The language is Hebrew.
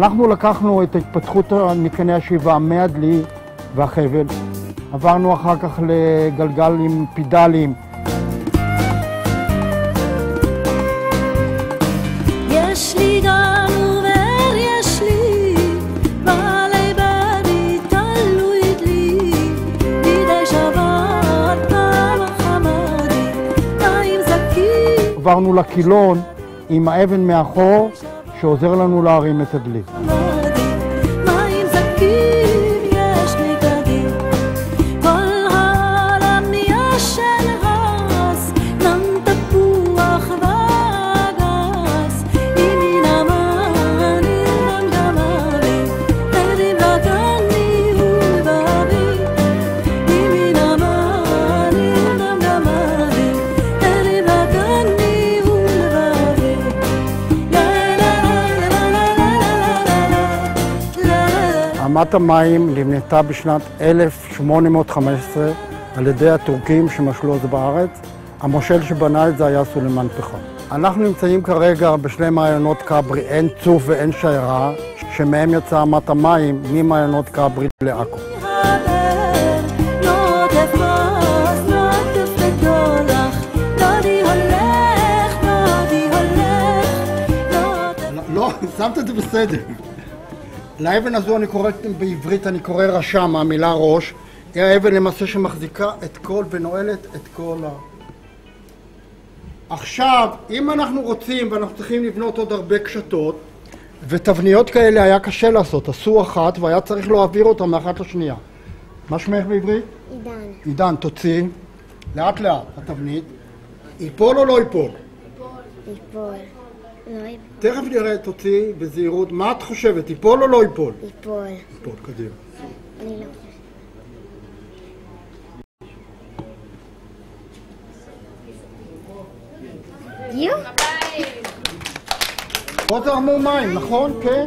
אנחנו לקחנו את התפתחות מתקני השאיבה מהדלי והחבל, עברנו אחר כך לגלגל עם פידלים. יש לי גן עובר, יש לי בעלי בית תלוי לי, בידי שבת במחמדי, מים זקים. עברנו לקילון עם האבן מאחור, שעוזר לנו להרים את הדלי. מים זקים, יש לי גגים, כל העולם נהיה של הס, נם תפוח וגס, אימי נמן אילן גמרי, תרים וגני ולבבי, אימי נמן אילן גמרי, תרים וגני ולבבי. אמת המים נבנתה בשנת 1815 על ידי הטורקים שמשלו את זה בארץ. המושל שבנה את זה היה סולימאן פחם. אנחנו נמצאים כרגע בשני מעיינות כברי, עין צוף ועין שיירה, שמהם יצאה אמת המים ממעיינות כברי לעכו. לא, שמת את זה בסדר. לאבן הזו אני קורא בעברית, אני קורא רשם, המילה ראש. היא האבן למעשה שמחזיקה את כל ונועלת את כל עכשיו, אם אנחנו רוצים ואנחנו צריכים לבנות עוד הרבה קשתות, ותבניות כאלה היה קשה לעשות, עשו אחת והיה צריך להעביר אותה מאחת לשנייה. מה שמך בעברית? עידן. עידן, תוציא. לאט לאט, התבנית. ייפול או לא ייפול? ייפול. לא ייפול. תכף נראה, תוציא בזהירות. מה את חושבת, ייפול או לא ייפול? ייפול. ייפול, קדימה. אני לא. יו! פה זרמו מים, נכון? כן?